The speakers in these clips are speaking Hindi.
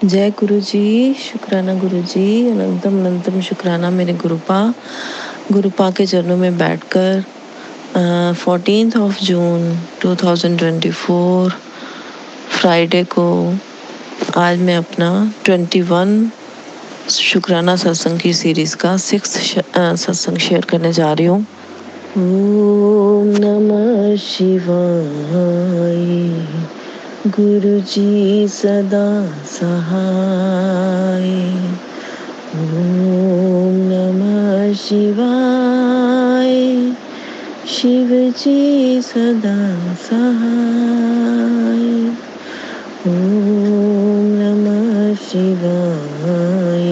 जय गुरु जी। शुक्राना गुरु जी। अनंतम अनंतम शुक्राना मेरे गुरुपा के चरणों में बैठकर 14 जून 2024 फ्राइडे को आज मैं अपना 21 शुक्राना सत्संग की सीरीज का 6th सत्संग शेयर करने जा रही हूँ। ओम नमः शिवाय। गुरु जी सदा सहाय। ओम नमः शिवाय। शिव जी सदा सहाय। ओम नमः शिवाय।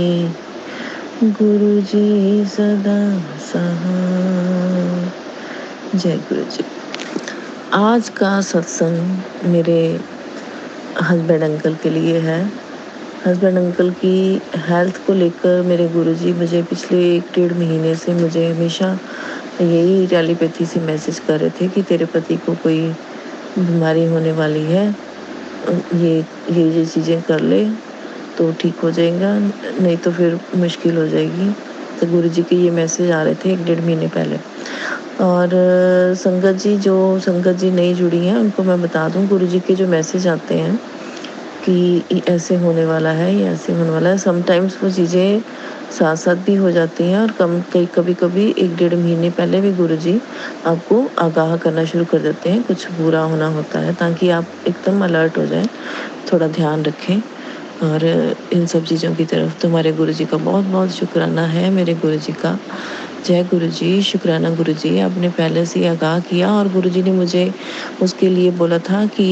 गुरु जी सदा सहाय। जय गुरु जी। आज का सत्संग मेरे हस्बैंड अंकल के लिए है। हस्बैंड अंकल की हेल्थ को लेकर मेरे गुरुजी मुझे पिछले 1-1.5 महीने से मुझे हमेशा यही टेलीपैथी से मैसेज कर रहे थे कि तेरे पति को कोई बीमारी होने वाली है, ये चीज़ें कर ले तो ठीक हो जाएगा, नहीं तो फिर मुश्किल हो जाएगी। तो गुरुजी के ये मैसेज आ रहे थे 1-1.5 महीने पहले। और संगत जी नई जुड़ी हैं उनको मैं बता दूं, गुरुजी के जो मैसेज आते हैं कि ऐसे होने वाला है या ऐसे होने वाला है, समटाइम्स वो चीज़ें साथ साथ भी हो जाती हैं और कभी कभी 1-1.5 महीने पहले भी गुरुजी आपको आगाह करना शुरू कर देते हैं कुछ बुरा होना होता है, ताकि आप एकदम अलर्ट हो जाएं, थोड़ा ध्यान रखें। और इन सब चीज़ों की तरफ तुम्हारे गुरुजी का बहुत बहुत शुक्राना है मेरे गुरुजी का। जय गुरु जी। शुक्राना गुरु जी, आपने पहले से आगाह किया और गुरु जी ने मुझे उसके लिए बोला था कि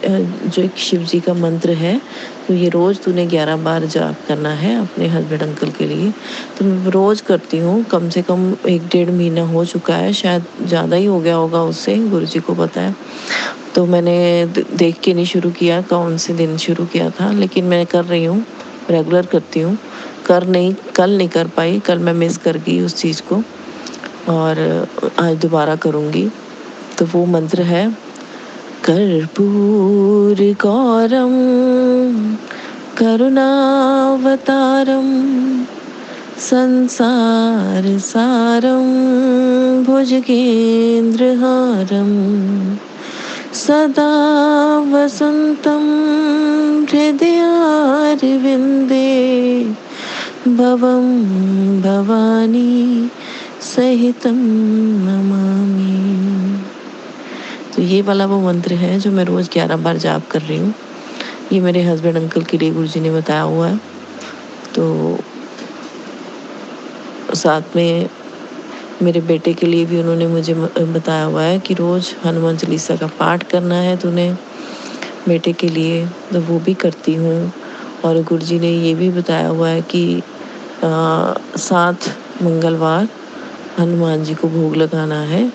जो एक शिव जी का मंत्र है तो ये रोज़ तूने 11 बार जाप करना है अपने हस्बैंड अंकल के लिए। तो मैं रोज़ करती हूँ, कम से कम 1-1.5 महीना हो चुका है, शायद ज़्यादा ही हो गया होगा उससे, गुरु जी को पता है। तो मैंने देख के नहीं शुरू किया कौन से दिन शुरू किया था, लेकिन मैं कर रही हूँ, रेगुलर करती हूँ। कल नहीं कर पाई, कल मैं मिस कर गई उस चीज़ को और आज दोबारा करूँगी। तो वो मंत्र है कर्पूर गौरम करुणावतारम संसार सारम भुजगेंद्रहारम सदा वसंतम हृदयारविंदे भवं भवानी सहितं नमामि। तो ये वाला वो मंत्र है जो मैं रोज़ 11 बार जाप कर रही हूँ। ये मेरे हस्बैंड अंकल के लिए गुरुजी ने बताया हुआ है। तो साथ में मेरे बेटे के लिए भी उन्होंने मुझे बताया हुआ है कि रोज़ हनुमान चालीसा का पाठ करना है तूने बेटे के लिए, तो वो भी करती हूँ। और गुरुजी ने ये भी बताया हुआ है कि 7 मंगलवार हनुमान जी को भोग लगाना है,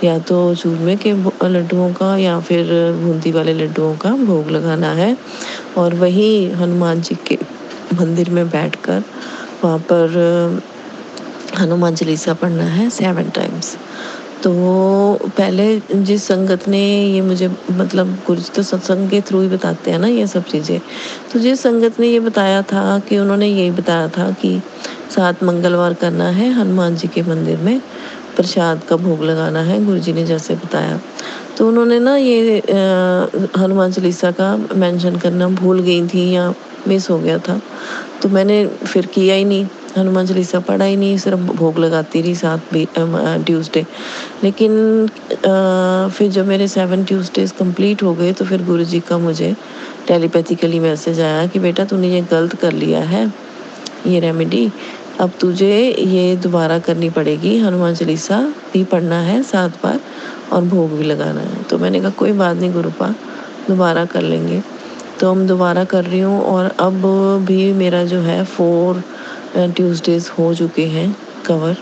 या तो चूरमे के लड्डुओं का या फिर बूंदी वाले लड्डुओं का भोग लगाना है, और वहीं हनुमान जी के मंदिर में बैठकर वहाँ पर हनुमान चालीसा पढ़ना है 7 टाइम्स। तो पहले जिस संगत ने ये मुझे, मतलब कुछ तो सत्संग के थ्रू ही बताते हैं ना ये सब चीज़ें, तो जिस संगत ने ये बताया था कि उन्होंने यही बताया था कि 7 मंगलवार करना है, हनुमान जी के मंदिर में प्रसाद का भोग लगाना है, गुरुजी ने जैसे बताया। तो उन्होंने ना ये हनुमान चालीसा का मेंशन करना भूल गई थी या मिस हो गया था, तो मैंने फिर किया ही नहीं, हनुमान चालीसा पढ़ा ही नहीं, सिर्फ भोग लगाती रही 7 ट्यूसडे। लेकिन फिर जब मेरे 7 ट्यूसडेज कंप्लीट हो गए तो फिर गुरुजी का मुझे टेलीपैथिकली मैसेज आया कि बेटा तूने ये गलत कर लिया है, ये रेमेडी अब तुझे ये दोबारा करनी पड़ेगी, हनुमान चालीसा भी पढ़ना है 7 बार और भोग भी लगाना है। तो मैंने कहा कोई बात नहीं गुरुपा, दोबारा कर लेंगे। तो हम दोबारा कर रही हूँ और अब भी मेरा जो है 4 ट्यूसडेज हो चुके हैं कवर,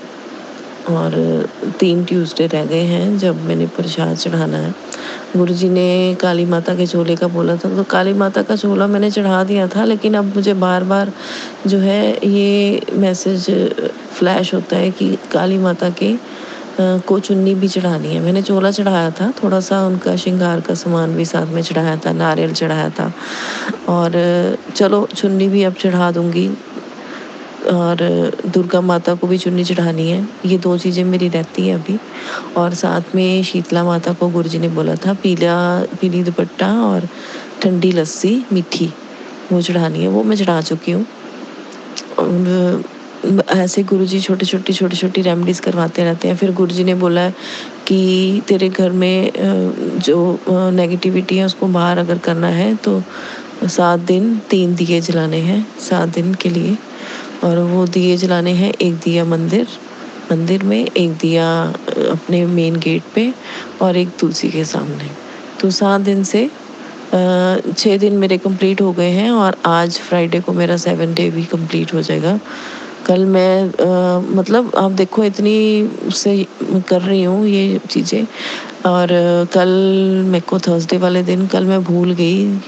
और 3 ट्यूसडे रह गए हैं जब मैंने प्रसाद चढ़ाना है। गुरुजी ने काली माता के चोले का बोला था, तो काली माता का चोला मैंने चढ़ा दिया था, लेकिन अब मुझे बार बार जो है ये मैसेज फ्लैश होता है कि काली माता के को चुन्नी भी चढ़ानी है। मैंने चोला चढ़ाया था, थोड़ा सा उनका श्रृंगार का सामान भी साथ में चढ़ाया था, नारियल चढ़ाया था, और चलो चुन्नी भी अब चढ़ा दूंगी, और दुर्गा माता को भी चुन्नी चढ़ानी है। ये 2 चीज़ें मेरी रहती हैं अभी। और साथ में शीतला माता को गुरुजी ने बोला था पीली दुपट्टा और ठंडी लस्सी मीठी वो चढ़ानी है, वो मैं चढ़ा चुकी हूँ। और ऐसे गुरुजी छोटी छोटी रेमेडीज करवाते रहते हैं। फिर गुरुजी ने बोला है कि तेरे घर में जो नेगेटिविटी है उसको बाहर अगर करना है तो 7 दिन 3 दिए जलाने हैं 7 दिन के लिए। और वो दिए जलाने हैं, एक दिया मंदिर में, एक दिया अपने मेन गेट पे, और एक तुलसी के सामने। तो 7 दिन से 6 दिन मेरे कंप्लीट हो गए हैं, और आज फ्राइडे को मेरा 7 डे भी कंप्लीट हो जाएगा। कल मैं मतलब आप देखो इतनी से कर रही हूँ ये चीज़ें। और कल मेरे को थर्सडे वाले दिन कल मैं भूल गई,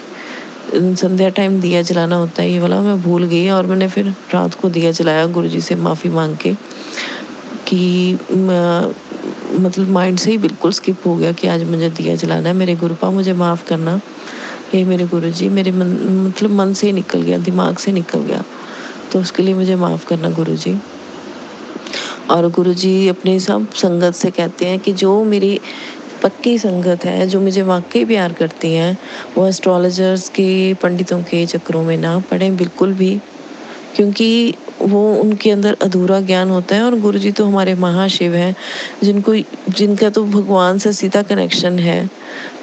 संध्या टाइम दिया जलाना होता है ये वाला, मैं भूल गई, और मैंने फिर रात को दिया जलाया गुरुजी से माफ़ी मांग के कि मतलब माइंड से ही बिल्कुल स्किप हो गया कि आज मुझे दिया जलाना है। मेरे गुरुपा मुझे माफ़ करना, ये मेरे गुरुजी, मेरे मतलब मन से ही निकल गया, दिमाग से निकल गया, तो उसके लिए मुझे माफ़ करना गुरुजी। और गुरुजी अपने सब संगत से कहते हैं कि जो मेरी पक्की संगत है, जो मुझे वाकई प्यार करती हैं, वो एस्ट्रोलॉजर्स के, पंडितों के चक्रों में ना पड़ें बिल्कुल भी, क्योंकि वो उनके अंदर अधूरा ज्ञान होता है। और गुरुजी तो हमारे महाशिव हैं, जिनका तो भगवान से सीधा कनेक्शन है,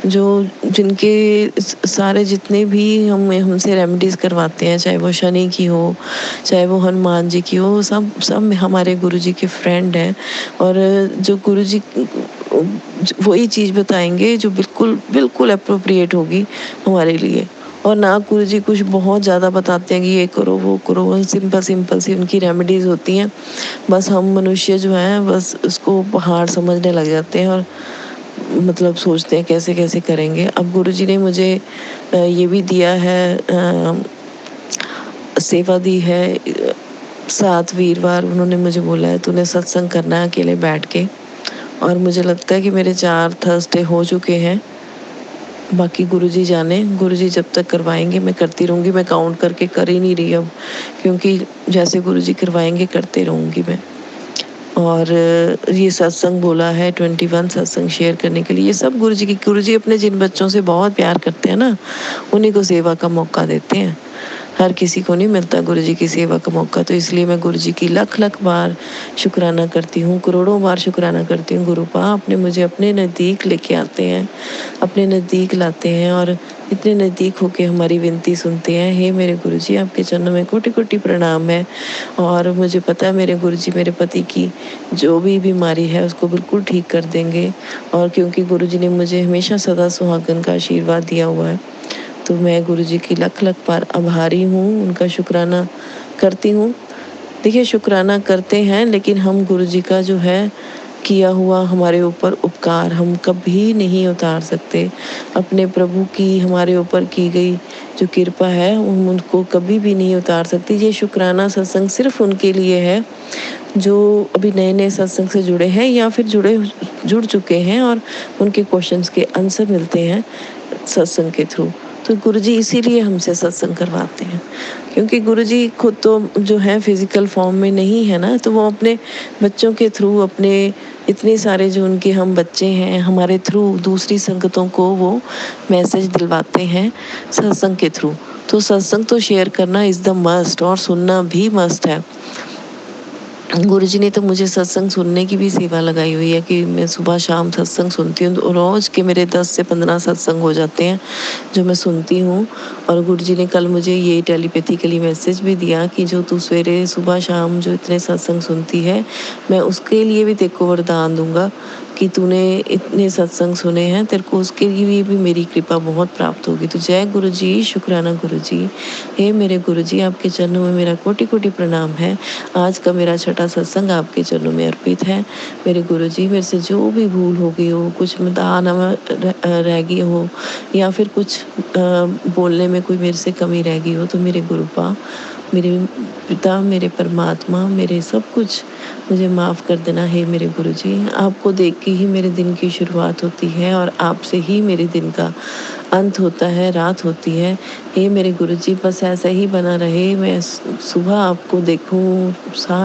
जो जिनके सारे जितने भी हमसे रेमेडीज करवाते हैं, चाहे वो शनि की हो, चाहे वो हनुमान जी की हो, सब हमारे गुरुजी के फ्रेंड हैं। और जो गुरुजी वही चीज़ बताएंगे जो बिल्कुल बिल्कुल अप्रोप्रिएट होगी हमारे लिए। और ना गुरुजी कुछ बहुत ज़्यादा बताते हैं कि ये करो वो करो, वो सिंपल सी उनकी रेमेडीज होती हैं। बस हम मनुष्य जो हैं बस उसको पहाड़ समझने लग जाते हैं, और मतलब सोचते हैं कैसे कैसे करेंगे। अब गुरुजी ने मुझे ये भी दिया है, सेवा दी है। 7 वीरवार उन्होंने मुझे बोला है तूने सत्संग करना है अकेले बैठ के, और मुझे लगता है कि मेरे 4 थर्सडे हो चुके हैं। बाकी गुरुजी जाने, गुरुजी जब तक करवाएंगे मैं करती रहूँगी। मैं काउंट करके कर ही नहीं रही अब, क्योंकि जैसे गुरुजी करवाएंगे करते रहूँगी मैं। और ये सत्संग बोला है 21 सत्संग शेयर करने के लिए, ये सब गुरुजी अपने जिन बच्चों से बहुत प्यार करते हैं ना, उन्हीं को सेवा का मौका देते हैं। हर किसी को नहीं मिलता गुरुजी की सेवा का मौका। तो इसलिए मैं गुरुजी की लख बार शुक्राना करती हूँ, करोड़ों बार शुक्राना करती हूँ। गुरुपा आपने मुझे अपने नज़दीक लेके आते हैं, अपने नज़दीक लाते हैं, और इतने नज़दीक होके हमारी विनती सुनते हैं। हे मेरे गुरुजी, आपके चरणों में कोटि कोटि प्रणाम है। और मुझे पता है मेरे गुरुजी मेरे पति की जो भी बीमारी है उसको बिल्कुल ठीक कर देंगे। और क्योंकि गुरुजी ने मुझे हमेशा सदा सुहागन का आशीर्वाद दिया हुआ है, तो मैं गुरुजी की लख बार आभारी हूँ, उनका शुक्राना करती हूँ। देखिए शुक्राना करते हैं, लेकिन हम गुरुजी का जो है किया हुआ हमारे ऊपर उपकार हम कभी नहीं उतार सकते। अपने प्रभु की हमारे ऊपर की गई जो कृपा है हम उनको कभी भी नहीं उतार सकते। ये शुक्राना सत्संग सिर्फ उनके लिए है जो अभी नए नए सत्संग से जुड़े हैं, या फिर जुड़ चुके हैं, और उनके क्वेश्चंस के आंसर मिलते हैं सत्संग के थ्रू। तो गुरुजी इसीलिए हमसे सत्संग करवाते हैं, क्योंकि गुरुजी खुद तो जो है फिजिकल फॉर्म में नहीं है ना, तो वो अपने बच्चों के थ्रू, अपने इतने सारे जो उनके हम बच्चे हैं, हमारे थ्रू दूसरी संगतों को वो मैसेज दिलवाते हैं सत्संग के थ्रू। तो सत्संग तो शेयर करना इज़ द मस्ट, और सुनना भी मस्ट है। गुरुजी ने तो मुझे सत्संग सुनने की भी सेवा लगाई हुई है कि मैं सुबह शाम सत्संग सुनती हूँ। तो रोज़ के मेरे 10 से 15 सत्संग हो जाते हैं जो मैं सुनती हूँ। और गुरुजी ने कल मुझे ये टेलीपैथिकली मैसेज भी दिया कि जो तू सवेरे सुबह शाम जो इतने सत्संग सुनती है, मैं उसके लिए भी तेरे को वरदान दूंगा कि तूने इतने सत्संग सुने हैं, तेरे को उसके लिए भी मेरी कृपा बहुत प्राप्त होगी। तो जय गुरु जी, शुक्राना गुरु जी। हे मेरे गुरु जी, आपके चरणों में मेरा कोटि-कोटि प्रणाम है। आज का मेरा छठा सत्संग आपके चरणों में अर्पित है। मेरे गुरु जी, मेरे से जो भी भूल हो गई हो, कुछ दाना रह गई हो या फिर कुछ बोलने में कोई मेरे से कमी रह गई हो, तो मेरे गुरुपा, मेरे पिता, मेरे परमात्मा, मेरे सब कुछ मुझे माफ़ कर देना है मेरे गुरुजी। आपको देख के ही मेरे दिन की शुरुआत होती है और आपसे ही मेरे दिन का अंत होता है, रात होती है। हे मेरे गुरुजी, बस ऐसा ही बना रहे। मैं सुबह आपको देखूं,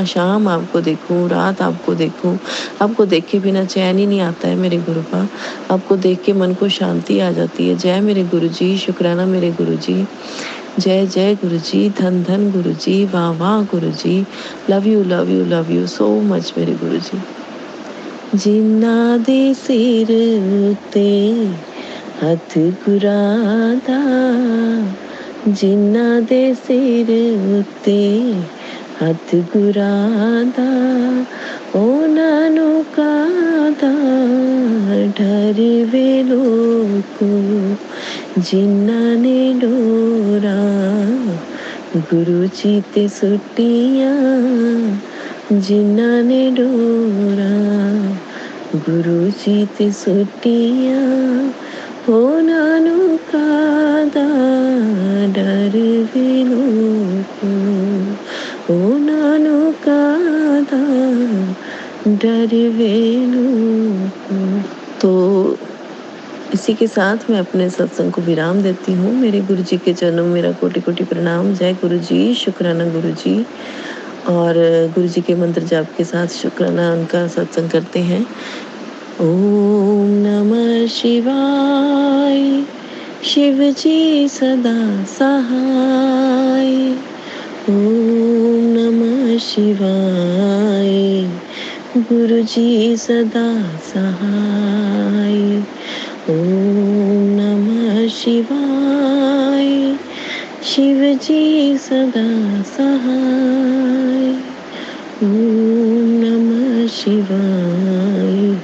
शाम आपको देखूं, रात आपको देखूं। आपको देख के बिना चैन ही नहीं आता है मेरे गुरुपा। आपको देख के मन को शांति आ जाती है। जय मेरे गुरुजी, शुक्राना मेरे गुरुजी। जय जय गुरुजी, धन धन गुरुजी, वाह वाह गुरुजी। Love you love you love you so much मेरे गुरुजी। जिन्ना दे सिर उत्ते हथ गुरां दा, जिन्ना दे सिर उत्ते हथ गुरां दा, ਉਹਨਾਂ ਨੂੰ ਕਾਹਦਾ ਡਰ ਵੇ ਲੋਕੋ, ਜਿਨ੍ਹਾਂ ਨੇ ਡੋਰਾਂ ਗੁਰੂ ਜੀ ਤੇ ਸੁੱਟੀਆਂ, ਜਿਨ੍ਹਾਂ ਨੇ ਡੋਰਾਂ ਗੁਰੂ ਜੀ ਤੇ ਸੁੱਟੀਆਂ, ਉਹਨਾਂ ਨੂੰ ਕਾਹਦਾ ਡਰ ਵੇ ਲੋਕੋ, ਉਹਨਾਂ ਨੂੰ ਕਾਹਦਾ डर वे लोगो। तो इसी के साथ मैं अपने सत्संग को विराम देती हूँ। मेरे गुरु जी के चरणों में मेरा कोटि कोटि प्रणाम। जय गुरु जी, शुक्राना गुरु जी। और गुरु जी के मंत्र जाप के साथ शुक्राना उनका सत्संग करते हैं। ओम नमः शिवाय, शिव जी सदा सहाय। ओम नमः शिवाय, गुरु जी सदा सहाय। ओम नमः शिवाय, शिव जी सदा सहाय। ओम नमः शिवाय,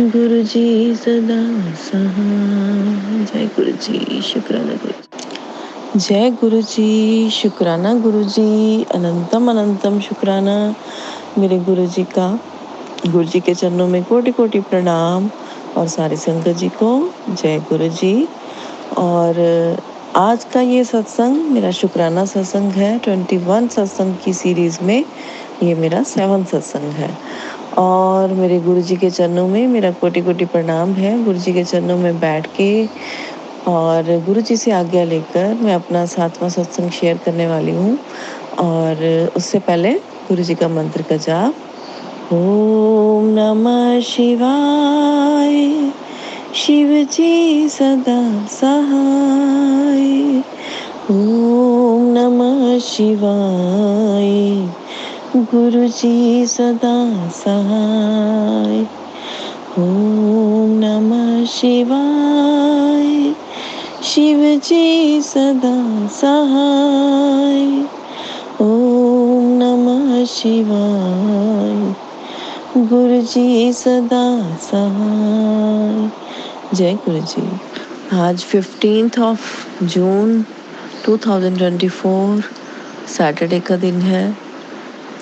गुरु जी सदा सहाय। जय गुरु जी, शुक्राना गुरु जी। जय गुरु जी, शुक्राना गुरु जी। अनंतम अनंतम शुक्राना मेरे गुरु जी का। गुरु जी के चरणों में कोटि कोटि प्रणाम। और सारी संगत जी को जय गुरु जी। और आज का ये सत्संग मेरा शुक्राना सत्संग है। 21 सत्संग की सीरीज में ये मेरा 7वां सत्संग है। और मेरे गुरु जी के चरणों में मेरा कोटि कोटि प्रणाम है। गुरु जी के चरणों में बैठ के और गुरु जी से आज्ञा लेकर मैं अपना 7वां सत्संग शेयर करने वाली हूँ। और उससे पहले गुरु जी का मंत्र का जाप। ओम नमः शिवाय, शिव जी सदा सहाय। ओम नमः शिवाय, गुरु जी सदा सहाय। ओम नमः शिवाय, शिव जी सदा सहाय। ओम नमः शिवाय, गुरु जी सदा सहाय। जय गुरु जी। आज 15 जून 2024 सैटरडे का दिन है।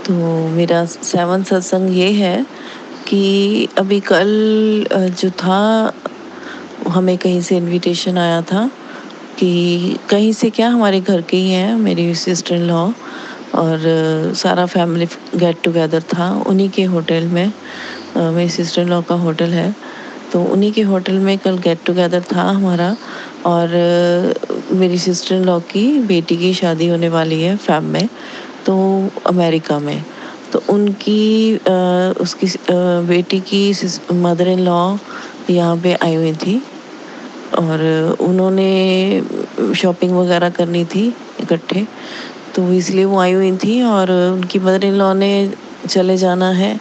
तो मेरा 7वां सत्संग ये है कि अभी कल जो था, हमें कहीं से इनविटेशन आया था कि कहीं से क्या, हमारे घर के ही हैं, मेरी सिस्टर इन लॉ, और सारा फैमिली गेट टुगेदर था उन्हीं के होटल में। मेरी सिस्टर इन लॉ का होटल है, तो उन्हीं के होटल में कल गेट टुगेदर था हमारा। और मेरी सिस्टर इन लॉ की बेटी की शादी होने वाली है फैब में, तो अमेरिका में। तो उनकी उसकी बेटी की मदर इन लॉ यहाँ पे आई हुई थी और उन्होंने शॉपिंग वगैरह करनी थी इकट्ठे, तो इसलिए वो आई हुई थी। और उनकी मदर इन लॉ ने चले जाना है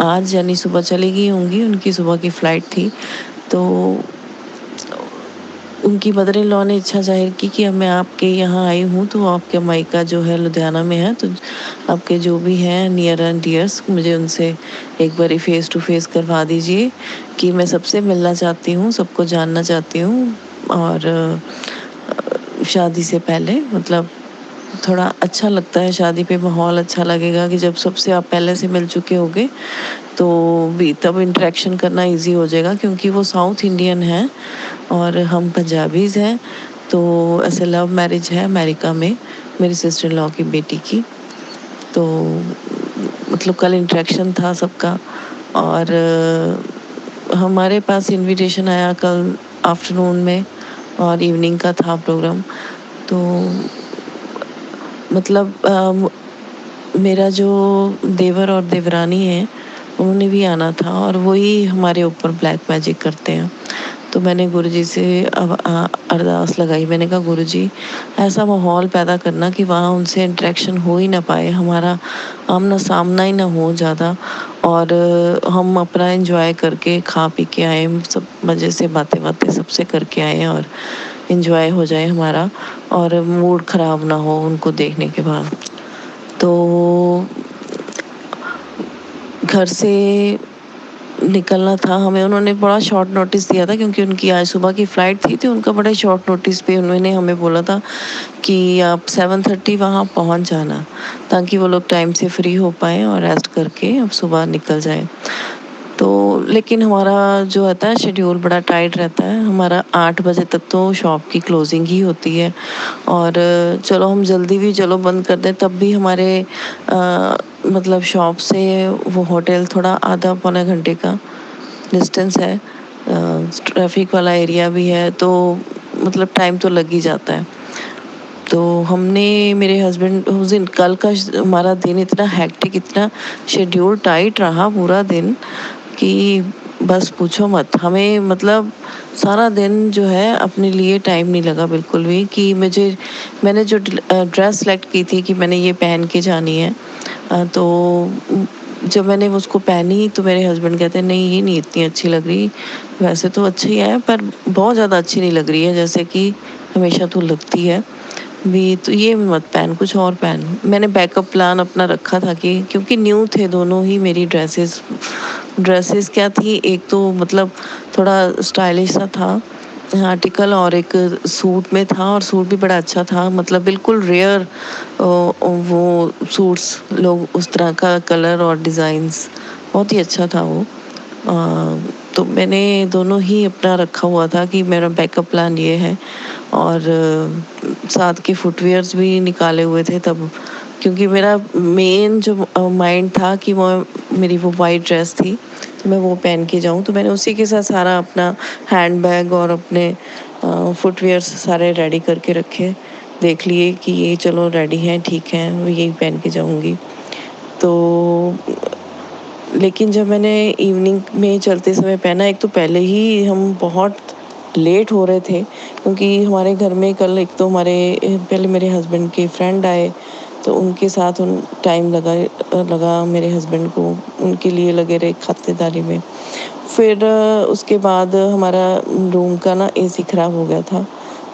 आज, यानी सुबह चली गई होंगी, उनकी सुबह की फ़्लाइट थी। तो उनकी मदर इन लॉ ने इच्छा ज़ाहिर की कि अब मैं आपके यहाँ आई हूँ तो आपके मायका जो है लुधियाना में है, तो आपके जो भी हैं नियर एंड डियर्स मुझे उनसे एक बारी फेस टू फेस करवा दीजिए कि मैं सबसे मिलना चाहती हूँ, सबको जानना चाहती हूँ। और शादी से पहले मतलब थोड़ा अच्छा लगता है, शादी पे माहौल अच्छा लगेगा कि जब सबसे आप पहले से मिल चुके होगे तो भी तब इंटरेक्शन करना इजी हो जाएगा, क्योंकि वो साउथ इंडियन हैं और हम पंजाबीज़ हैं। तो ऐसे लव मैरिज है अमेरिका में मेरी सिस्टर इन लॉ की बेटी की। तो मतलब कल इंटरेक्शन था सबका। और हमारे पास इनविटेशन आया कल आफ्टरनून में और इवनिंग का था प्रोग्राम। तो मतलब मेरा जो देवर और देवरानी है उन्होंने भी आना था और वही हमारे ऊपर ब्लैक मैजिक करते हैं। तो मैंने गुरुजी से अब अरदास लगाई। मैंने कहा गुरुजी ऐसा माहौल पैदा करना कि वहाँ उनसे इंटरेक्शन हो ही ना पाए, हमारा आमना सामना ही ना हो ज़्यादा, और हम अपना एंजॉय करके खा पी के आए, सब मज़े से बातें बातें सबसे करके आए और एंजॉय हो जाए हमारा, और मूड ख़राब ना हो उनको देखने के बाद। तो घर से निकलना था हमें, उन्होंने बड़ा शॉर्ट नोटिस दिया था क्योंकि उनकी आज सुबह की फ़्लाइट थी, तो उनका बड़े शॉर्ट नोटिस पे उन्होंने हमें बोला था कि आप 7:30 वहाँ पहुँच जाना, ताकि वो लोग टाइम से फ्री हो पाएँ और रेस्ट करके अब सुबह निकल जाएँ। तो लेकिन हमारा जो रहता है शेड्यूल बड़ा टाइट रहता है, हमारा 8 बजे तक तो शॉप की क्लोजिंग ही होती है। और चलो हम जल्दी भी चलो बंद कर दें तब भी हमारे मतलब शॉप से वो होटल थोड़ा आधा पौने घंटे का डिस्टेंस है, ट्रैफिक वाला एरिया भी है, तो मतलब टाइम तो लग ही जाता है। तो हमने मेरे हस्बैंड उस दिन कल का हमारा दिन इतना हेक्टिक, इतना शेड्यूल टाइट रहा पूरा दिन कि बस पूछो मत। हमें मतलब सारा दिन जो है अपने लिए टाइम नहीं लगा बिल्कुल भी, कि मैंने जो ड्रेस सेलेक्ट की थी कि मैंने ये पहन के जानी है, तो जब मैंने उसको पहनी तो मेरे हस्बैंड कहते हैं नहीं ये नहीं इतनी अच्छी लग रही, वैसे तो अच्छी है पर बहुत ज़्यादा अच्छी नहीं लग रही है जैसे कि हमेशा तो लगती है भी, तो ये मत पहन कुछ और पहन। मैंने बैकअप प्लान अपना रखा था कि क्योंकि न्यू थे दोनों ही मेरी ड्रेसेस। ड्रेसेस क्या थी, एक तो मतलब थोड़ा स्टाइलिश सा था आर्टिकल, और एक सूट में था और सूट भी बड़ा अच्छा था, मतलब बिल्कुल रेयर वो सूट्स लोग उस तरह का कलर और डिज़ाइंस बहुत ही अच्छा था वो। तो मैंने दोनों ही अपना रखा हुआ था कि मेरा बैकअप प्लान ये है। और साथ के फुटवियर्स भी निकाले हुए थे तब, क्योंकि मेरा मेन जो माइंड था कि वो मेरी वो वाइट ड्रेस थी तो मैं वो पहन के जाऊँ, तो मैंने उसी के साथ सारा अपना हैंड बैग और अपने फुटवियर्स सारे रेडी करके रखे, देख लिए कि ये चलो रेडी हैं, ठीक है, मैं यही पहन के जाऊँगी। तो लेकिन जब मैंने इवनिंग में चलते समय पहना, एक तो पहले ही हम बहुत लेट हो रहे थे क्योंकि हमारे घर में कल एक तो हमारे पहले मेरे हस्बैंड के फ्रेंड आए, तो उनके साथ उन टाइम लगा मेरे हस्बैंड को, उनके लिए लगे रहे खातिरदारी में। फिर उसके बाद हमारा रूम का ना एसी खराब हो गया था,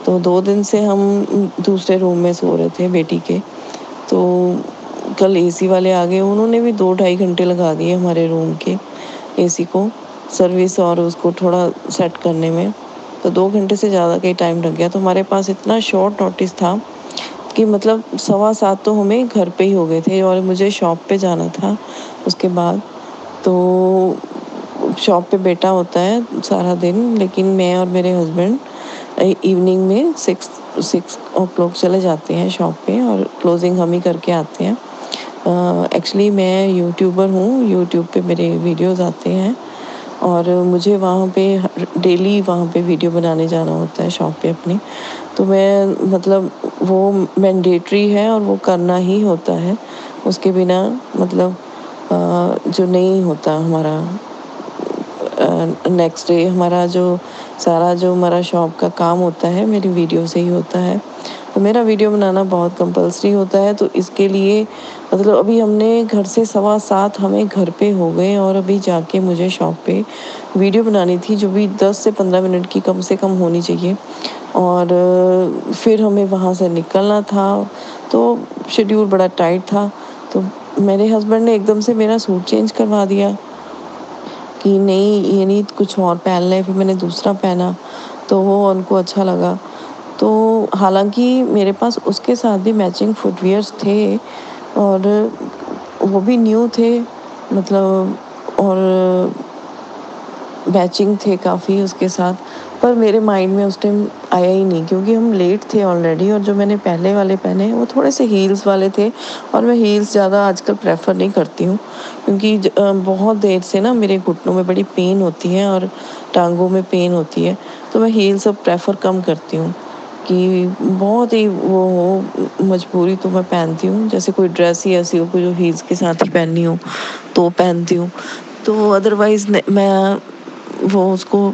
तो 2 दिन से हम दूसरे रूम में सो रहे थे बेटी के। तो कल एसी वाले आ गए, उन्होंने भी 2-2.5 घंटे लगा दिए हमारे रूम के एसी को सर्विस और उसको थोड़ा सेट करने में, तो 2 घंटे से ज़्यादा का ही टाइम लग गया। तो हमारे पास इतना शॉर्ट नोटिस था कि मतलब 7:15 तो हमें घर पे ही हो गए थे और मुझे शॉप पे जाना था उसके बाद। तो शॉप पे बेटा होता है सारा दिन, लेकिन मैं और मेरे हस्बैंड इवनिंग में 6 o'clock चले जाते हैं शॉप पे और क्लोजिंग हम ही करके आते हैं। एक्चुअली मैं यूट्यूबर हूँ, यूट्यूब पे मेरे वीडियोस आते हैं और मुझे वहाँ पे डेली वहाँ पे वीडियो बनाने जाना होता है शॉप पे अपनी। तो मैं मतलब वो मैंडेटरी है और वो करना ही होता है, उसके बिना मतलब जो नहीं होता हमारा नेक्स्ट डे हमारा जो हमारा शॉप का काम होता है मेरी वीडियो से ही होता है। तो मेरा वीडियो बनाना बहुत कंपल्सरी होता है, तो इसके लिए मतलब अभी हमने घर से 7:15 हमें घर पे हो गए और अभी जाके मुझे शॉप पे वीडियो बनानी थी जो भी 10 से 15 मिनट की कम से कम होनी चाहिए। और फिर हमें वहाँ से निकलना था, तो शेड्यूल बड़ा टाइट था। तो मेरे हस्बैंड ने एकदम से मेरा सूट चेंज करवा दिया कि नहीं ये नहीं कुछ और पहन ले। फिर मैंने दूसरा पहना तो वो उनको अच्छा लगा। तो हालांकि मेरे पास उसके साथ भी मैचिंग फुटवियर्स थे और वो भी न्यू थे, मतलब, और मैचिंग थे काफ़ी उसके साथ। पर मेरे माइंड में उस टाइम आया ही नहीं क्योंकि हम लेट थे ऑलरेडी, और जो मैंने पहले वाले पहने वो थोड़े से हील्स वाले थे। और मैं हील्स ज़्यादा आजकल प्रेफर नहीं करती हूँ क्योंकि बहुत देर से ना मेरे घुटनों में बड़ी पेन होती है और टांगों में पेन होती है। तो मैं हील्स अब प्रेफर कम करती हूँ कि बहुत ही वो हो मजबूरी तो मैं पहनती हूँ, जैसे कोई ड्रेस ही ऐसी हो कोई जो हील्स के साथ ही पहननी हो तो पहनती हूँ। तो अदरवाइज़ मैं वो उसको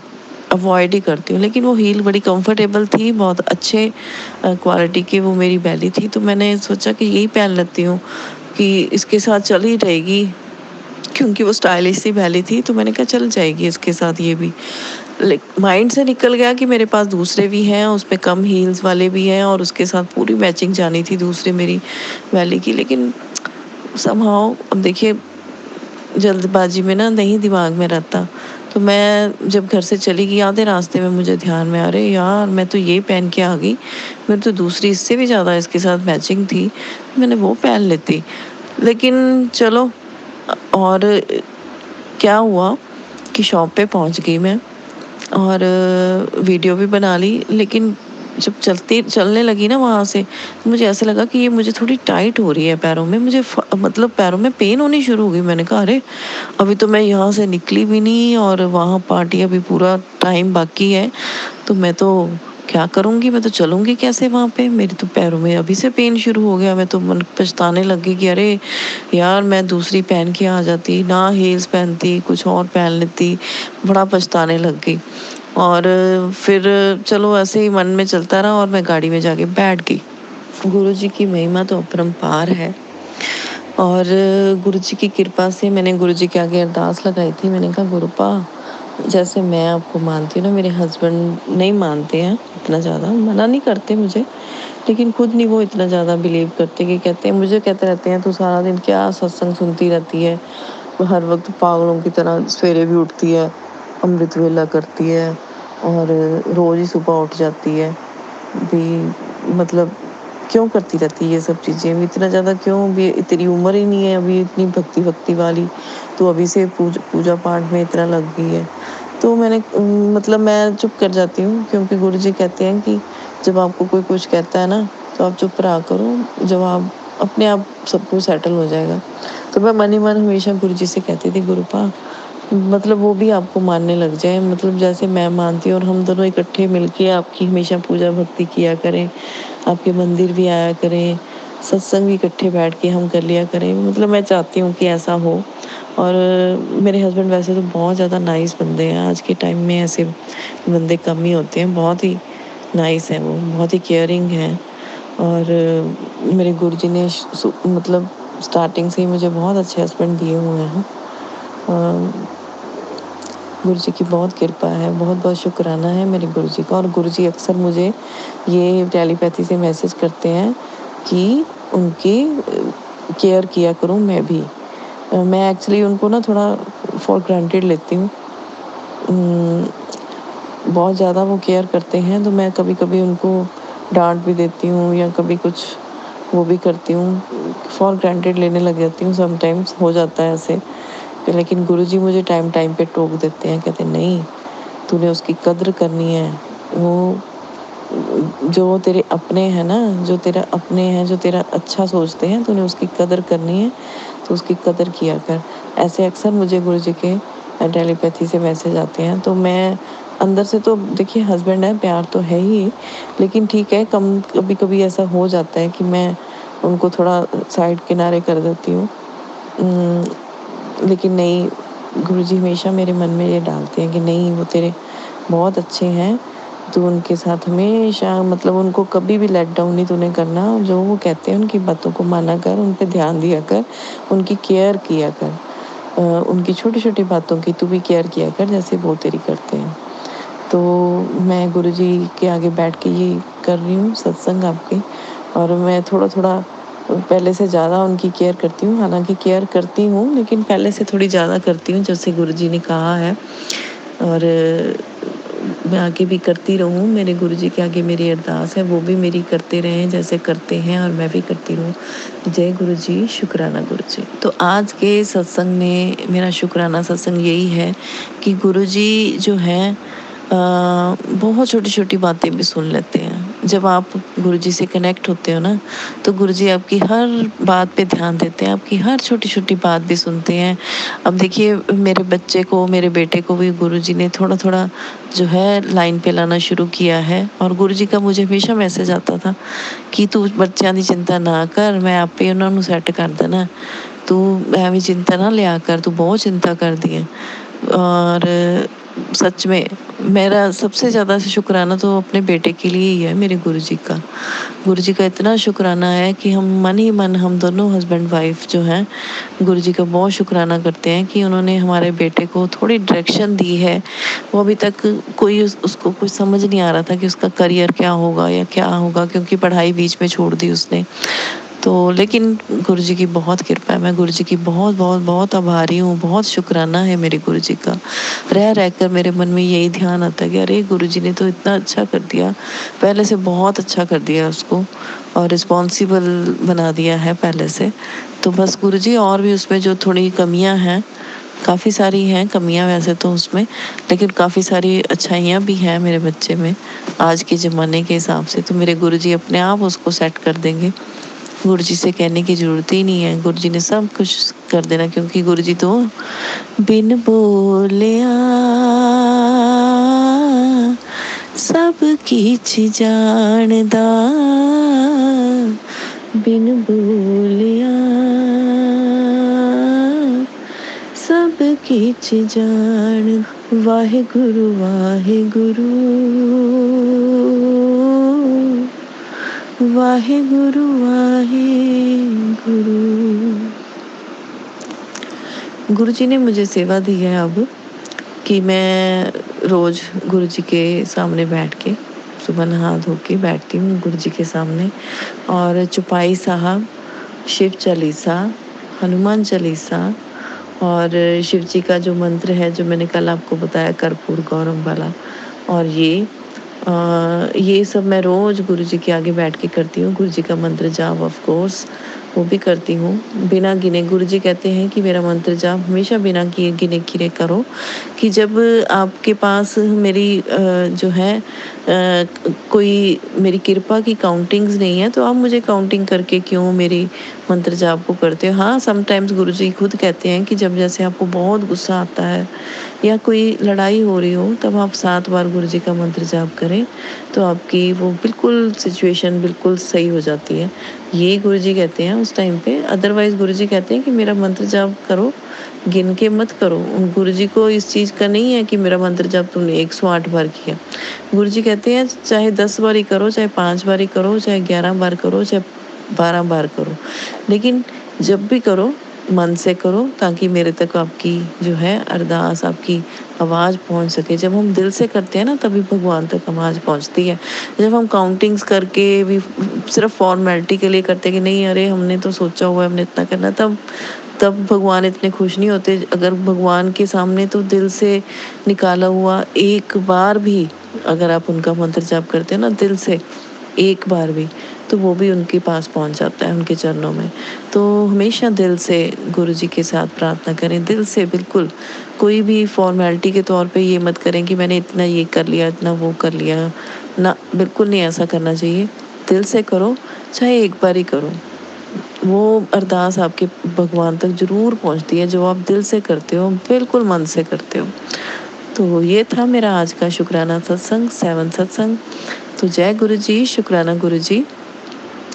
अवॉइड ही करती हूँ। लेकिन वो हील बड़ी कंफर्टेबल थी, बहुत अच्छे क्वालिटी की वो मेरी बैली थी। तो मैंने सोचा कि यही पहन लेती हूँ कि इसके साथ चल ही रहेगी, क्योंकि वो स्टाइलिश सी बैली थी। तो मैंने कहा चल जाएगी इसके साथ ये भी। माइंड से निकल गया कि मेरे पास दूसरे भी हैं, उसमें कम हील्स वाले भी हैं और उसके साथ पूरी मैचिंग जानी थी दूसरी मेरी बैली की। लेकिन समहाउ अब देखिए जल्दबाजी में ना नहीं दिमाग में रहता। तो मैं जब घर से चली गई आधे रास्ते में मुझे ध्यान में, अरे यार मैं तो ये पहन के आ गई, मेरी तो दूसरी इससे भी ज़्यादा इसके साथ मैचिंग थी, मैंने वो पहन लेती। लेकिन चलो, और क्या हुआ कि शॉप पे पहुंच गई मैं और वीडियो भी बना ली। लेकिन जब चलने लगी ना वहाँ से, तो मुझे ऐसा लगा कि ये मुझे थोड़ी टाइट हो रही है पैरों में, मुझे मतलब पैरों में पेन होनी शुरू हो गई। मैंने कहा अरे अभी तो मैं यहाँ से निकली भी नहीं और वहाँ पार्टी अभी पूरा टाइम बाकी है, तो मैं तो क्या करूँगी, मैं तो चलूँगी कैसे वहाँ पे, मेरे तो पैरों में अभी से पेन शुरू हो गया। मैं तो मन पछताने लग गई कि अरे यार मैं दूसरी पहन के आ जाती, ना हील्स पहनती कुछ और पहन लेती। बड़ा पछताने लग गई। और फिर चलो ऐसे ही मन में चलता रहा और मैं गाड़ी में जाके बैठ गई। गुरुजी की महिमा तो अपरंपार है। और गुरुजी की कृपा से मैंने गुरुजी के आगे अरदास लगाई थी। मैंने कहा गुरुपा, जैसे मैं आपको मानती हूँ ना, मेरे हस्बैंड नहीं मानते हैं इतना ज़्यादा, मना नहीं करते मुझे, लेकिन खुद नहीं वो इतना ज़्यादा बिलीव करते कि कहते हैं, मुझे कहते रहते हैं तू सारा दिन क्या सत्संग सुनती रहती है, हर वक्त पागलों की तरह सवेरे भी उठती है, अमृत वेला करती है और रोज़ ही सुबह उठ जाती है भी, मतलब क्यों करती रहती है ये सब चीज़ें, अभी इतना ज़्यादा क्यों, भी तेरी उम्र ही नहीं है अभी इतनी भक्ति भक्ति वाली, तो अभी से पूजा पाठ में इतना लग गई है। तो मैंने मतलब मैं चुप कर जाती हूँ क्योंकि गुरुजी कहते हैं कि जब आपको कोई कुछ कहता है ना तो आप चुप रहा करो, जब आप अपने आप सब कुछ सेटल हो जाएगा। तो मैं मन ही मन हमेशा गुरुजी से कहती थी गुरुपा, मतलब वो भी आपको मानने लग जाए, मतलब जैसे मैं मानती हूँ, और हम दोनों इकट्ठे मिलके आपकी हमेशा पूजा भक्ति किया करें, आपके मंदिर भी आया करें, सत्संग भी इकट्ठे बैठ के हम कर लिया करें। मतलब मैं चाहती हूँ कि ऐसा हो। और मेरे हस्बैंड वैसे तो बहुत ज़्यादा नाइस बंदे हैं, आज के टाइम में ऐसे बंदे कम ही होते हैं, बहुत ही नाइस हैं वो, बहुत ही केयरिंग हैं। और मेरे गुरुजी ने मतलब स्टार्टिंग से ही मुझे बहुत अच्छे हस्बैंड दिए हुए हैं। गुरुजी की बहुत कृपा है, बहुत बहुत शुक्राना है मेरे गुरुजी का। और गुरुजी अक्सर मुझे ये टेलीपैथी से मैसेज करते हैं कि उनकी केयर किया करूं मैं भी। मैं एक्चुअली उनको ना थोड़ा फॉर ग्रांटेड लेती हूँ, बहुत ज़्यादा वो केयर करते हैं, तो मैं कभी कभी उनको डांट भी देती हूँ या कभी कुछ वो भी करती हूँ, फॉर ग्रांटेड लेने लग जाती हूँ, समटाइम्स हो जाता है ऐसे। लेकिन गुरुजी मुझे टाइम टाइम पे टोक देते हैं, कहते हैं नहीं तूने उसकी कद्र करनी है, वो जो तेरे अपने हैं ना, जो तेरा अपने हैं, जो तेरा अच्छा सोचते हैं, तूने उसकी कदर करनी है तो उसकी कदर किया कर। ऐसे अक्सर मुझे गुरुजी के टेलीपैथी से मैसेज आते हैं। तो मैं अंदर से तो देखिए हस्बैंड है, प्यार तो है ही, लेकिन ठीक है कम कभी कभी ऐसा हो जाता है कि मैं उनको थोड़ा साइड किनारे कर देती हूँ। लेकिन नहीं, गुरुजी हमेशा मेरे मन में ये डालते हैं कि नहीं वो तेरे बहुत अच्छे हैं, तो उनके साथ हमेशा, मतलब उनको कभी भी लेट डाउन नहीं तूने करना, जो वो कहते हैं उनकी बातों को माना कर, उन पे ध्यान दिया कर, उनकी केयर किया कर, उनकी छोटी छोटी बातों की तू भी केयर किया कर जैसे वो तेरी करते हैं। तो मैं गुरुजी के आगे बैठ के ये कर रही हूँ सत्संग आपके, और मैं थोड़ा थोड़ा पहले से ज़्यादा उनकी केयर करती हूँ। हालांकि केयर करती हूँ लेकिन पहले से थोड़ी ज़्यादा करती हूँ, जैसे गुरुजी ने कहा है। और मैं आगे भी करती रहूँ। मेरे गुरुजी के आगे मेरी अरदास है, वो भी मेरी करते रहें जैसे करते हैं, और मैं भी करती रहूँ। जय गुरुजी, शुक्राना गुरुजी। तो आज के सत्संग में मेरा शुक्राना सत्संग यही है कि गुरुजी जो है बहुत छोटी छोटी बातें भी सुन लेते हैं। जब आप गुरुजी से कनेक्ट होते हो ना, तो गुरुजी आपकी हर बात पे ध्यान देते हैं, आपकी हर छोटी छोटी बात भी सुनते हैं। अब देखिए, मेरे बच्चे को, मेरे बेटे को भी गुरुजी ने थोड़ा थोड़ा जो है लाइन पे लाना शुरू किया है। और गुरुजी का मुझे हमेशा मैसेज आता था कि तू बच्चों की चिंता ना कर, मैं आपे उन्होंने सैट कर देना, तू एवं चिंता ना लिया कर, तू बहुत चिंता कर दी है। और सच में मेरा सबसे ज़्यादा शुक्राना तो अपने बेटे के लिए ही है, मेरे गुरुजी का। गुरुजी का इतना शुक्राना है कि हम मन ही मन, हम दोनों हस्बैंड वाइफ जो हैं, गुरुजी का बहुत शुक्राना करते हैं कि उन्होंने हमारे बेटे को थोड़ी डायरेक्शन दी है। वो अभी तक कोई उसको कुछ समझ नहीं आ रहा था कि उसका करियर क्या होगा या क्या होगा, क्योंकि पढ़ाई बीच में छोड़ दी उसने। तो लेकिन गुरुजी की बहुत कृपा है, मैं गुरुजी की बहुत बहुत बहुत आभारी हूँ, बहुत शुक्राना है मेरे गुरुजी का। रह रहकर मेरे मन में यही ध्यान आता है कि अरे गुरुजी ने तो इतना अच्छा कर दिया, पहले से बहुत अच्छा कर दिया उसको, और रिस्पॉन्सिबल बना दिया है पहले से। तो बस गुरुजी, और भी उसमें जो थोड़ी कमियां हैं, काफ़ी सारी हैं कमियां वैसे तो उसमें, लेकिन काफ़ी सारी अच्छाइयाँ भी हैं मेरे बच्चे में आज के ज़माने के हिसाब से। तो मेरे गुरुजी अपने आप उसको सेट कर देंगे, गुरुजी से कहने की ज़रूरत ही नहीं है, गुरुजी ने सब कुछ कर देना, क्योंकि गुरुजी तो बिन बोलिया सब किछ जानदा, बिन बोलिया सब किछ जान। वाहिगुरु वाहिगुरु वाहिगुरु वाहिगुरु। गुरुजी ने मुझे सेवा दी है अब कि मैं रोज़ गुरुजी के सामने बैठ के, सुबह नहा धो के बैठती हूँ गुरुजी के सामने, और चौपाई साहब, शिव चालीसा, हनुमान चालीसा, और शिव जी का जो मंत्र है जो मैंने कल आपको बताया, कर्पूर गौरम वाला, और ये सब मैं रोज़ गुरुजी के आगे बैठ के करती हूँ। गुरुजी का मंत्र जाप ऑफ कोर्स वो भी करती हूँ बिना गिने। गुरुजी कहते हैं कि मेरा मंत्र जाप हमेशा बिना किए गिने गिने करो, कि जब आपके पास मेरी जो है कोई मेरी कृपा की काउंटिंग्स नहीं है, तो आप मुझे काउंटिंग करके क्यों मेरी मंत्र जाप को करते हो। हाँ, समटाइम्स गुरुजी खुद कहते हैं कि जब जैसे आपको बहुत गुस्सा आता है या कोई लड़ाई हो रही हो, तब आप 7 बार गुरुजी का मंत्र जाप करें, तो आपकी वो बिल्कुल सिचुएशन बिल्कुल सही हो जाती है। ये गुरुजी कहते हैं उस टाइम पे। अदरवाइज गुरुजी कहते हैं कि मेरा मंत्र जाप करो, गिन के मत करो। गुरुजी को इस चीज़ का नहीं है कि मेरा मंत्र जाप तुमने 108 बार किया। गुरुजी कहते हैं चाहे 10 बार ही करो, चाहे 5 बार ही करो, चाहे 11 बार करो, चाहे 12 बार करो, लेकिन जब भी करो मन से करो, ताकि मेरे तक आपकी जो है अरदास, आपकी आवाज़ पहुंच सके। जब हम दिल से करते हैं ना, तभी भगवान तक आवाज़ पहुंचती है। जब हम काउंटिंग्स करके भी सिर्फ फॉर्मेलिटी के लिए करते कि नहीं, अरे हमने तो सोचा हुआ है, हमने इतना करना, तब भगवान इतने खुश नहीं होते। अगर भगवान के सामने तो दिल से निकाला हुआ एक बार भी अगर आप उनका मंत्र जाप करते हैं ना दिल से, एक बार भी, तो वो भी उनके पास पहुंच जाता है, उनके चरणों में। तो हमेशा दिल से गुरुजी के साथ प्रार्थना करें, दिल से, बिल्कुल कोई भी फॉर्मेलिटी के तौर पे ये मत करें कि मैंने इतना ये कर लिया, इतना वो कर लिया ना, बिल्कुल नहीं ऐसा करना चाहिए। दिल से करो, चाहे एक बार ही करो, वो अरदास आपके भगवान तक जरूर पहुंचती है, जो आप दिल से करते हो, बिल्कुल मन से करते हो। तो ये था मेरा आज का शुक्राना सत्संग, 7 सत्संग। तो जय गुरु जी, शुक्राना गुरु जी।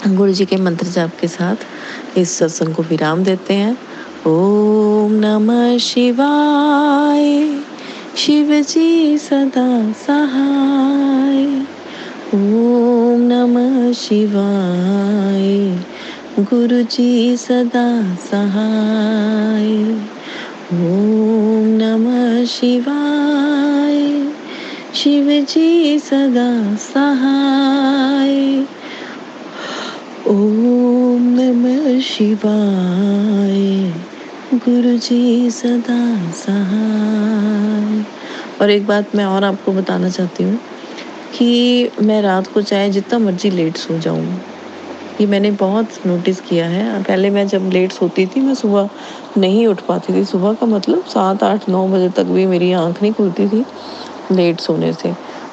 गुरु जी के मंत्र जाप के साथ इस सत्संग को विराम देते हैं। ओम नमः शिवाय, शिव जी सदा सहाय। ओम नमः शिवाय, गुरु जी सदा सहाय। ओम नमः शिवाय, शिव जी सदा सहाय। ओम नमः शिवाय, गुरु जी सदा सहाय। और एक बात मैं और आपको बताना चाहती हूँ कि मैं रात को चाहे जितना मर्जी लेट सो जाऊँ, ये मैंने बहुत नोटिस किया है। पहले मैं जब लेट सोती थी, मैं सुबह नहीं उठ पाती थी। सुबह का मतलब 7, 8, 9 बजे तक भी मेरी आँख नहीं खुलती थी लेट सोने से।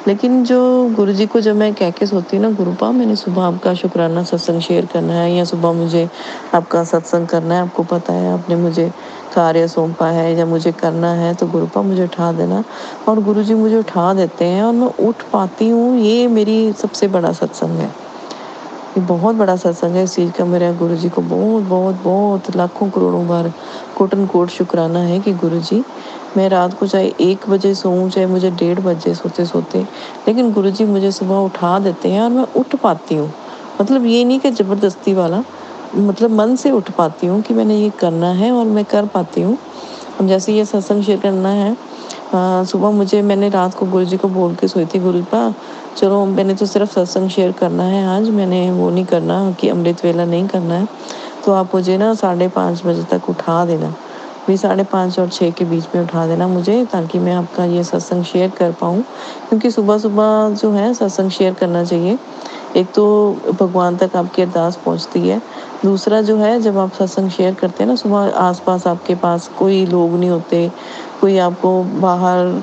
लेकिन जो गुरुजी को जब मैं कह के सोती ना, गुरुपा मैंने सुबह आपका शुक्राना सत्संग शेयर करना है, या सुबह मुझे आपका सत्संग करना है, आपको पता है आपने मुझे कार्य सौंपा है या मुझे करना है, तो गुरुपा मुझे उठा देना। और गुरुजी मुझे उठा देते हैं और मैं उठ पाती हूँ। ये मेरी सबसे बड़ा सत्संग है, ये बहुत बड़ा सत्संग है। इस चीज़ का मेरे गुरुजी को बहुत बहुत बहुत लाखों करोड़ों बार कोटन कोट शुक्राना है कि गुरुजी, मैं रात को चाहे 1 बजे सोऊं, चाहे मुझे 1:30 बजे सोते सोते, लेकिन गुरुजी मुझे सुबह उठा देते हैं और मैं उठ पाती हूँ। मतलब ये नहीं कि ज़बरदस्ती वाला, मतलब मन से उठ पाती हूँ कि मैंने ये करना है और मैं कर पाती हूँ। अब जैसे ये सत्संग शेयर करना है, सुबह मुझे, मैंने रात को गुरुजी को बोल के सोई थी, गुरुपा चलो मैंने तो सिर्फ सत्संग शेयर करना है आज, मैंने वो नहीं करना कि अमृत वेला नहीं करना है, तो आप मुझे ना 5:30 बजे तक उठा देना, भी 5:30 और 6 के बीच में उठा देना मुझे, ताकि मैं आपका ये सत्संग शेयर कर पाऊँ। क्योंकि सुबह सुबह जो है सत्संग शेयर करना चाहिए। एक तो भगवान तक आपकी अरदास पहुंचती है, दूसरा जो है जब आप सत्संग शेयर करते हैं ना सुबह, आसपास आपके पास कोई लोग नहीं होते, कोई आपको बाहर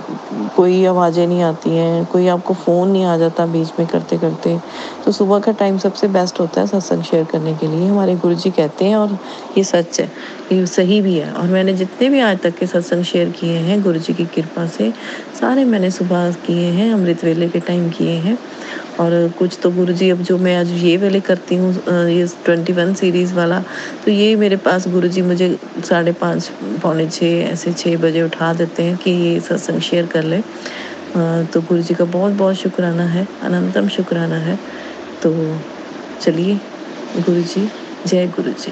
कोई आवाज़ें नहीं आती हैं, कोई आपको फ़ोन नहीं आ जाता बीच में करते करते, तो सुबह का टाइम सबसे बेस्ट होता है सत्संग शेयर करने के लिए, हमारे गुरुजी कहते हैं। और ये सच है, ये सही भी है। और मैंने जितने भी आज तक के सत्संग शेयर किए हैं गुरुजी की कृपा से, सारे मैंने सुबह किए हैं, अमृत वेले के टाइम किए हैं। और कुछ तो गुरुजी, अब जो मैं आज ये वाले करती हूँ, ये 21 सीरीज़ वाला, तो ये मेरे पास गुरुजी मुझे 5:30 पौने 6 ऐसे 6 बजे उठा देते हैं कि ये सत्संग शेयर कर ले। तो गुरुजी का बहुत बहुत शुक्राना है, अनंतम शुक्राना है। तो चलिए, गुरुजी, जय गुरुजी।